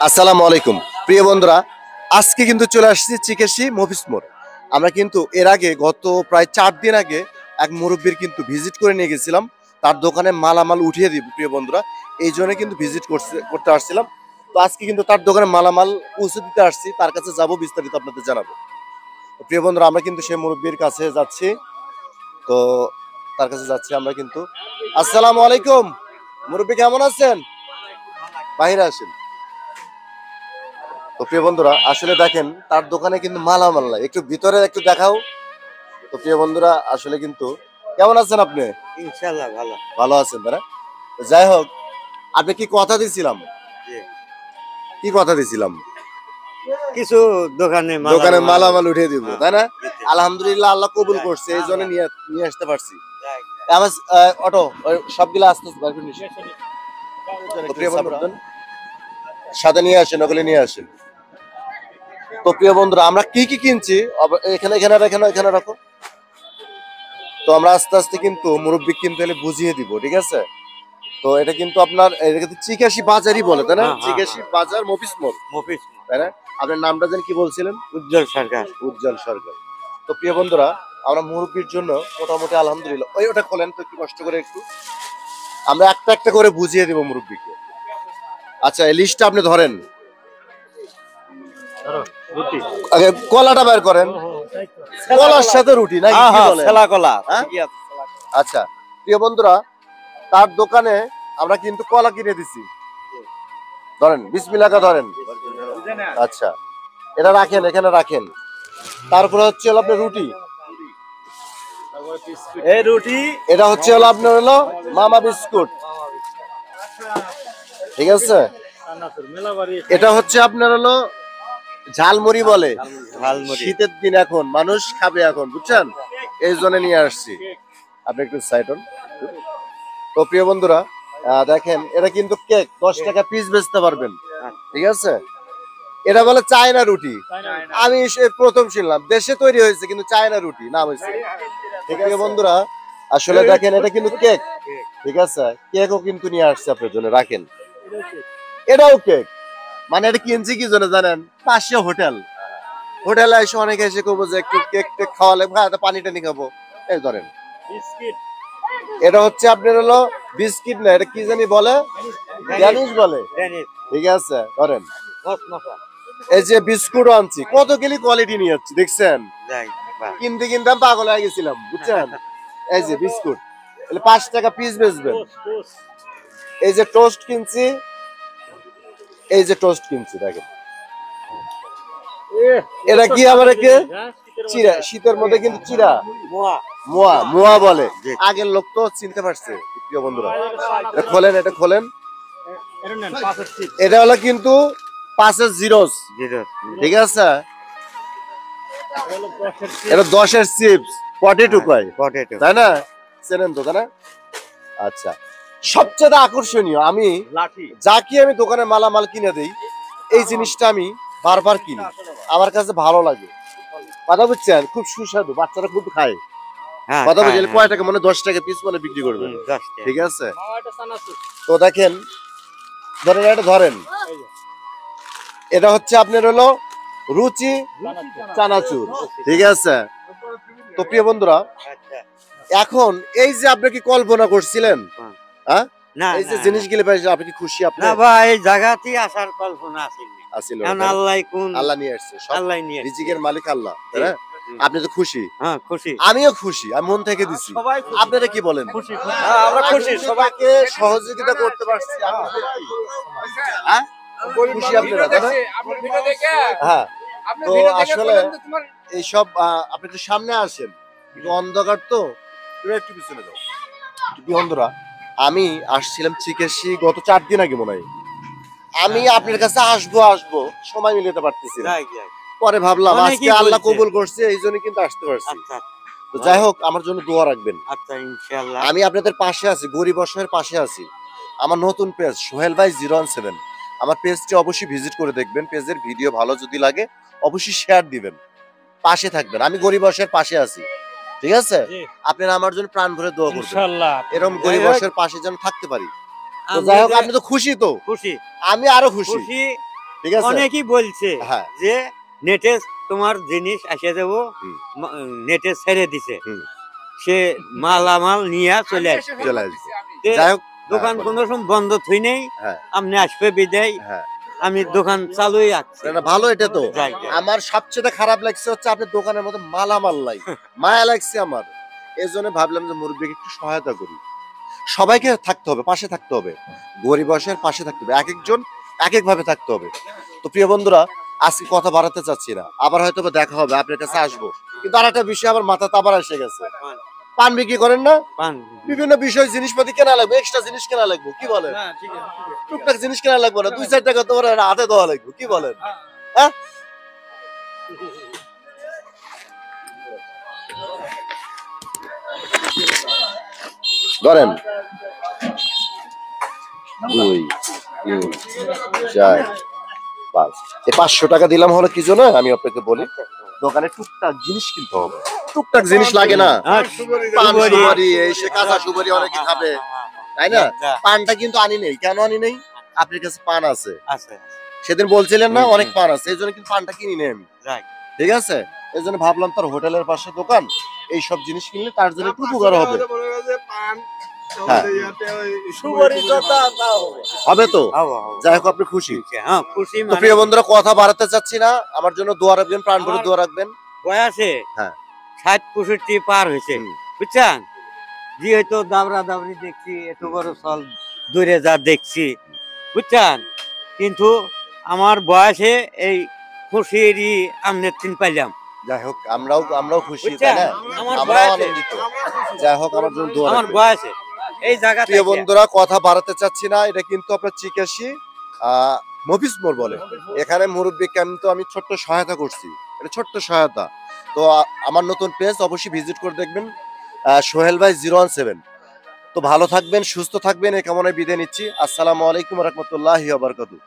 আসসালামু আলাইকুম প্রিয় বন্ধুরা, আজকে কিন্তু চলে আসছি চিকেশি মফিস মোড়। আমরা কিন্তু এর আগে গত প্রায় 4 দিন আগে এক মুরব্বীর কিন্তু ভিজিট করে নিয়ে গেছিলাম, তার দোকানে মালামাল উঠিয়ে দিব প্রিয় বন্ধুরা। এই জন্য কিন্তু ভিজিট করতে আসছিলাম। তো আজকে কিন্তু তার দোকানে মালামাল পৌঁছে দিতে আসছি, তার কাছে যাব, বিস্তারিত আপনাদের জানাবো। তো প্রিয় বন্ধুরা, আমরা কিন্তু সেই মুরব্বীর কাছে যাচ্ছি। তো তার কাছে যাচ্ছি আমরা কিন্তু। আসসালামু আলাইকুম মুরব্বী, কেমন আছেন? বাইরে আসেন। তো প্রিয় বন্ধুরা, আসলে দেখেন তার দোকানে কিন্তু মালামাল নাই, একটু ভিতরে একটু দেখাও। তো প্রিয় বন্ধুরা, আসলে কিন্তু কেমন আছেন আপনি? ইনশাআল্লাহ ভালো। ভালো আছেন তারা? যাই হোক, আপনি কি কথা দিছিলাম? জি। কি কথা দিছিলাম? কিছু দোকানে দোকানে মালামাল উঠিয়ে দিব, হ্যাঁ, তাই না? দিতে। আলহামদুলিল্লাহ, আল্লাহ কবুল যাক, করছে, এই হ্যাঁ, জন্য ভাই। নিয়ে নিয়ে আসতে পারছি। যাক, আমার অটো ওই সবগুলা আস্তে আস্তে বার করে নিস। তো প্রিয় বন্ধুরা, সাথে নিয়ে আসেন, ওগুলো নিয়ে আসেন। তো প্রিয় বন্ধুরা, আমরা কি কি কিনছি এখানে এখানে এখানে এখানে রাখো। তো আমরা আস্তে আস্তে কিন্তু মুরব্বী কিন্তু এলে বুঝিয়ে দিব, ঠিক আছে? তো এটা কিন্তু আপনার এটা কিন্তু চিকাশি বাজারই বলে, তাই না? হ্যাঁ, হ্যাঁ, চিকাশি বাজার মফিস মোড়, মফিজ তাই না? আপনার নামটা যেন কি বলছিলেন? উজ্জ্বল সরকার। উজ্জ্বল সরকার। তো প্রিয় বন্ধুরা, আমরা মুরব্বীর জন্য মোটামুটি আলহামদুলিল্লাহ, ওই ওটা খোলেন তো একটু কষ্ট করে একটু। আমরা একটা একটা করে বুঝিয়ে দিব মুরব্বীকে। আচ্ছা, এই লিস্টটা আপনি ধরেন, আগে কলাটা বের করেন। কলার সাথে রুটি নাকি কি বলেন? ছেলা কলা। হ্যাঁ? ঠিকই আছে। আচ্ছা প্রিয় বন্ধুরা, তার দোকানে আমরা কিন্তু কলা কিনে দিছি। ধরেন, বিসমিল্লাহ ধরেন। আচ্ছা, এটা রাখেন, এখানে রাখেন। তারপরে হচ্ছে হলো আপনার রুটি। এই রুটি এটা হচ্ছে হলো আপনার হলো মামা বিস্কুট, ঠিক আছে? এটা হচ্ছে আপনার হলো ঝালমুড়ি বলে। ঝালমুড়ি। শীতের দিন এখন মানুষ খাবে এখন, বুঝছেন? এই জন্য নিয়ে আসছি। আপনি একটু সাইড হন। তো প্রিয় বন্ধুরা, দেখেন এটা কিন্তু কেক, 10 টাকা পিস বেচতে পারবেন, ঠিক আছে? এটা বলে চায়না রুটি। আমি সে প্রথম শুনলাম, দেশে তৈরি হয়েছে কিন্তু চায়না রুটি নাম হয়েছে, ঠিক আছে বন্ধুরা? আসলে দেখেন এটা কিন্তু কেক, ঠিক আছে? কেকও কিন্তু নিয়ে আসছে আপনার জন্য, রাখেন। এটাও কেক, মানে এটা কিনছি কি জন্য জানেন? পাশে হোটেল, হোটেলে এসে অনেকে এসে করবো যে একটু কেক টেক খাওয়ালে, ভাই পানি টানি খাবো, এই ধরেন। এটা হচ্ছে আপনার হলো বিস্কিট, না এটা কি জানি বলে, ড্যানিশ বলে, ঠিক আছে? ধরেন, এই যে বিস্কুট আনছি, কত গেলি কোয়ালিটি নিয়ে যাচ্ছি, দেখছেন? কিনতে কিনতে আমি পাগল হয়ে গেছিলাম, বুঝছেন? এই যে বিস্কুট, 5 টাকা পিস বেচবেন। এই যে টোস্ট কিনছি, এই যে টোস্ট কিনছি, দেখেন এটা কি আবার একে চিরা, শীতের মধ্যে কিন্তু চিরা, মোয়া মোয়া বলে। আগের লোক তো চিনতে পারছে প্রিয় বন্ধুরা। এটা খোলেন, এটা খোলেন। এটা হলো কিন্তু 5-এর জিরোস, ঠিক আছে? এটা 10-এর চিপস, পটেটো কয়, তাই না? চেনেন তো, তাই না? আচ্ছা, সবচেয়ে আকর্ষণীয়, আমি যা কি আমি দোকানে মালামাল কিনে দেই, এই জিনিসটা আমি বারবার কিনি, আমার কাছে ভালো লাগে। কথা বুঝছেন? খুব সুস্বাদু, বাচ্চারা খুব খায়। কথা বুঝলেন? কয় টাকা মানে 10 টাকা পিস মানে বিক্রি করবেন, ঠিক আছে? তো দেখেন, ধরেন এটা ধরেন, এটা হচ্ছে আপনার হলো রুচি চানাচুর, ঠিক আছে? তো প্রিয় বন্ধুরা, এখন এই যে আপনি কি কল্পনা করছিলেন, হ্যাঁ, এই যে জিনিসগুলো পাইছেন, আপনি কি খুশি? আপনি না ভাই, এই জায়গাতে আসার কল্পনা আসেনি। আসিল, আল্লাহ কোন আল্লাহ নিয়ে আসছে, সব আল্লাহ নিয়ে রিজিকের মালিক আল্লাহ, তাই না? আপনি তো খুশি, হ্যাঁ খুশি। আমিও খুশি, আমি মন থেকে দিছি। সবাই খুশি। আপনারা কি বলেন? খুশি আমরা খুশি, সবাইকে সহযোগিতা করতে পারছি, আপনাদের কি? হ্যাঁ? খুশি আপনারা, তাই না? হ্যাঁ। তো আসলে এইসব আপনি একটু সামনে আসেন, একটু অন্ধকার তো, তুমি একটু পিছনে যাও। বন্ধুরা, আমি আসছিলাম চিকেশি গত 4 দিন আগে মনে হয়। আমি আপনার কাছে আসবো আসবো, সময় মিলাতে পারতেছি না। পরে ভাবলাম আজকে আল্লাহ কবুল করছে, এই জন্য কিন্তু আসতে পারছি। তো যাই হোক, আমার জন্য দোয়া রাখবেন। আচ্ছা ইনশাআল্লাহ। আমি আপনাদের পাশে আছি, গরিব অসহায়ের পাশে আছি। আমার নতুন পেজ সোহেল ভাই 017, আমার পেজটি অবশ্যই ভিজিট করে দেখবেন। পেজের ভিডিও ভালো যদি লাগে অবশ্যই শেয়ার দিবেন, পাশে থাকবেন। আমি গরিব অসহায়ের পাশে আছি, ঠিক আছে? আপনারা আমার জন্য প্রাণ ভরে দোয়া করবেন, ইনশাআল্লাহ এরকম গরিব অসহায়ের পাশে যেন থাকতে পারি। তো যাই হোক, আপনি তো খুশি? তো খুশি, আমি আরো খুশি। ঠিক আছে অনেকেই বলছে হ্যাঁ যে নেটে তোমার জিনিস আসে যাবো, হুম। নেটে ছেড়ে দিছে, হুম। সে মালামাল নিয়ে চলে আসবে। চলে আসবে তে যাই হোক দোকান হ্যাঁ, কোনো সময় বন্ধ থই নেই, হ্যাঁ আপনি আসবে বিদায়, হ্যাঁ আমি দোকান চালুই রাখছি। না, না, ভালো এটা তো যাই, যাই। আমার সবচেয়ে খারাপ লাগছে হচ্ছে আপনি দোকানের মধ্যে মালামাল নাই মায়া লাগছে আমার এই জন্য ভাবলাম যে মুরব্বীকে একটু সহায়তা করি সবাইকে থাকতে হবে পাশে থাকতে হবে গরিব বয়সের পাশে থাকতে হবে এক একজন এক এক ভাবে থাকতে হবে তো প্রিয় বন্ধুরা আজকে কথা বাড়াতে চাচ্ছি না আবার হয়তো বা দেখা হবে আপনার কাছে আসবো কিন্তু আর একটা বিষয় আমার মাথা আবার এসে গেছে পান বিক্রি করেন না পান। বিভিন্ন বিষয় জিনিসপাতি কেনা লাগবে এক্সট্রা জিনিস কেনা লাগবে কি বলেন টুকটাক জিনিস কেনা লাগবে না 2-4 টাকা তোমার হাতে দেওয়া লাগবে কি বলেন হ্যাঁ ধরেন 2 3 4 5 এই 500 টাকা দিলাম হলো কি জন্য আমি আপনাকে বলি দোকানে টুকটাক জিনিস কিনতে হবে টুকটাক জিনিস লাগে না হ্যাঁ, পান সুপারি। সুপারি এই সে কাঁচা সুপারি অনেকে খাবে তাই না যা, পানটা কিন্তু আনি নেই কেন আনি নেই আপনার কাছে পান আছে আছে। সেদিন বলছিলেন না হুম, অনেক পান আছে এই জন্য কিন্তু পানটা কিনি নেই আমি যাই। ঠিক আছে এই জন্য ভাবলাম তার হোটেলের পাশে দোকান এই সব জিনিস কিনলে তার জন্য একটু উপকার হবে হ্যাঁ। হবে তো হবো, হবো। যাই হোক আপনি খুশি হ্যাঁ, খুশি তো মানে প্রিয় বন্ধুরা কথা বাড়াতে চাচ্ছি না আমার জন্য দোয়া রাখবেন প্রাণ ভরে দোয়া রাখবেন বয়সে হ্যাঁ। 60-65 পার হয়েছে, হুম। বুঝছেন? যে হয়তো দাবরা দাবরি দেখছি, এত বড় সল দূরে যা দেখছি, বুঝছেন? কিন্তু আমার বয়সে এই খুশিরই আমনের তিন পাইলাম, যাই হোক আমরাও খুশি তাই বুঝছেন? না আমার আমরাও বয়সে, আনন্দিত যাই হোক আমার জন্য দোয়া আমার রাখবেন বয়সে এই জায়গাতে প্রিয় বন্ধুরা কথা বাড়াতে চাচ্ছি না এটা কিন্তু আপনার চিকাশি মফিজ মোড় বলে এখানে মুরব্বী কিন্তু আমি ছোট্ট সহায়তা করছি এটা ছোট্ট সহায়তা তো আমার নতুন পেজ অবশ্যই ভিজিট করে দেখবেন সোহেল ভাই 017 তো ভালো থাকবেন সুস্থ থাকবেন এই কামনায় বিদায় নিচ্ছি আসসালামু আলাইকুম রহমতুল্লাহি ওয়া বারাকাতুহু